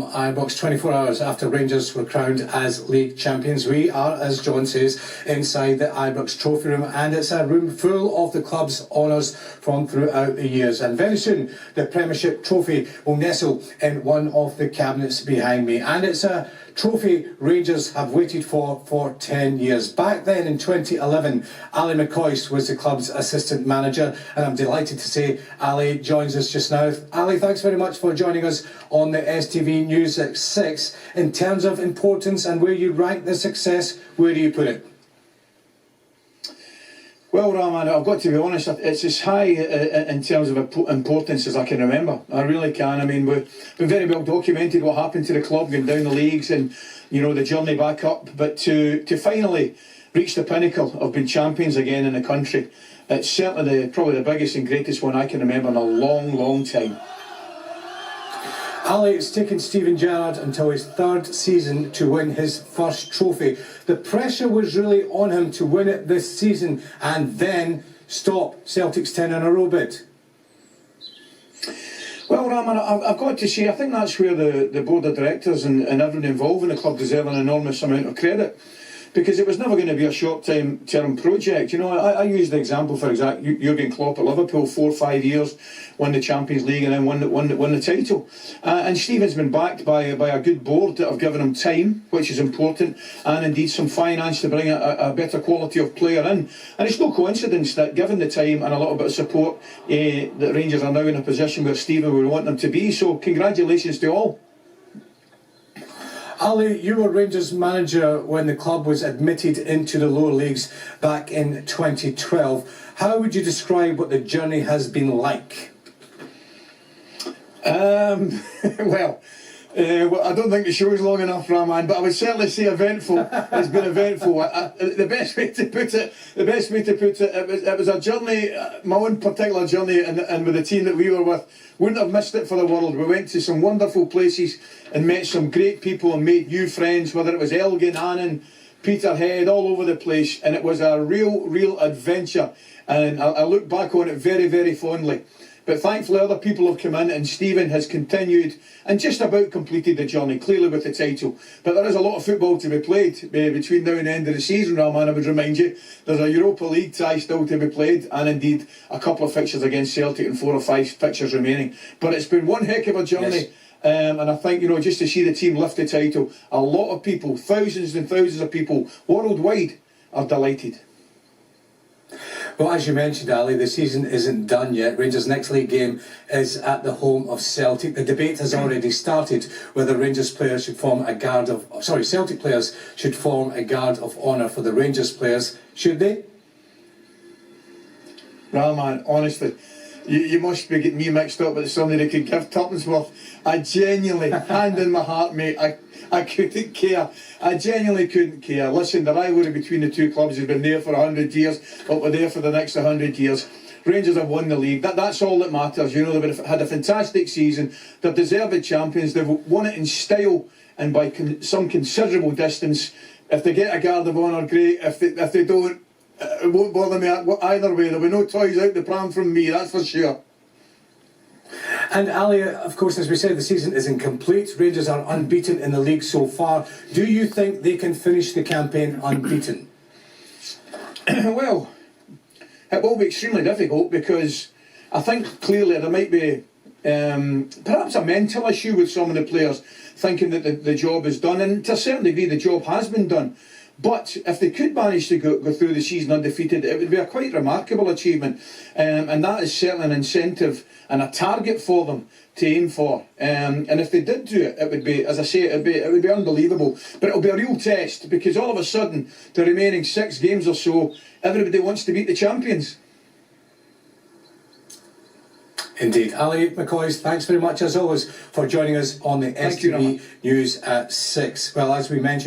Ibrox 24 hours after Rangers were crowned as league champions. We are, as John says, inside the Ibrox trophy room, and it's a room full of the club's honours from throughout the years. And very soon the Premiership trophy will nestle in one of the cabinets behind me, and it's a trophy Rangers have waited for 10 years. Back then in 2011, Ali McCoist was the club's assistant manager, and I'm delighted to say Ali joins us just now. Ali, thanks very much for joining us on the STV News at 6. In terms of importance and where you rank the success, where do you put it? Well, Raman, I've got to be honest, it's as high in terms of importance as I can remember. I really can. I mean, we've been very well documented what happened to the club going down the leagues and, you know, the journey back up. But to finally reach the pinnacle of being champions again in the country, it's certainly probably the biggest and greatest one I can remember in a long, long time. Ali, it's taken Steven Gerrard until his third season to win his first trophy. The pressure was really on him to win it this season and then stop Celtic's 10 in a row bid. Well, Raman, I've got to say, I think that's where the board of directors and everyone involved in the club deserve an enormous amount of credit. Because it was never going to be a short-term project. You know, I use the example, for example, Jurgen Klopp at Liverpool, 4 or 5 years, won the Champions League and then won the title. And Steven's been backed by a good board that have given him time, which is important, and indeed some finance to bring a better quality of player in. And it's no coincidence that, given the time and a little bit of support, that Rangers are now in a position where Steven would want them to be. So congratulations to all. Ali, you were Rangers manager when the club was admitted into the lower leagues back in 2012. How would you describe what the journey has been like? Well, I don't think the show is long enough, Raman, but I would certainly say eventful. It's been eventful. The best way to put it, it was a journey, my own particular journey, and with the team that we were with, wouldn't have missed it for the world. We went to some wonderful places and met some great people and made new friends, whether it was Elgin, Annan, Peterhead, all over the place, and it was a real adventure, and I look back on it very, very fondly. But thankfully other people have come in, and Steven has continued and just about completed the journey, clearly with the title. But there is a lot of football to be played between now and the end of the season, Raman. I would remind you, there's a Europa League tie still to be played, and indeed a couple of fixtures against Celtic and 4 or 5 fixtures remaining. But it's been one heck of a journey. Yes. And I think, you know, just to see the team lift the title, a lot of people, thousands and thousands of people worldwide, are delighted. Well, as you mentioned, Ali, the season isn't done yet. Rangers' next league game is at the home of Celtic. The debate has already started whether Rangers players should form a guard of... Sorry, Celtic players should form a guard of honour for the Rangers players. Should they? Raman, honestly, you must be getting me mixed up with somebody that could give tuppence worth. I genuinely, hand in my heart, mate, I couldn't care. I genuinely couldn't care. Listen, the rivalry between the two clubs has been there for 100 years, but we're there for the next 100 years. Rangers have won the league. That's all that matters. You know, they've had a fantastic season. They're deserved champions. They've won it in style and by some considerable distance. If they get a guard of honour, great. If they don't, it won't bother me either way. There'll be no toys out the pram from me, that's for sure. And Ali, of course, as we said, the season isn't complete. Rangers are unbeaten in the league so far. Do you think they can finish the campaign unbeaten? Well, it will be extremely difficult, because I think clearly there might be perhaps a mental issue with some of the players, thinking that the job is done, and to a certain degree the job has been done. But if they could manage to go through the season undefeated, it would be a quite remarkable achievement, and that is certainly an incentive and a target for them to aim for. And if they did do it, it would be, as I say, it would be unbelievable. But it will be a real test, because all of a sudden, the remaining 6 games or so, everybody wants to beat the champions. Indeed. Ali McCoist, thanks very much as always for joining us on the STV News at 6. Well, as we mentioned,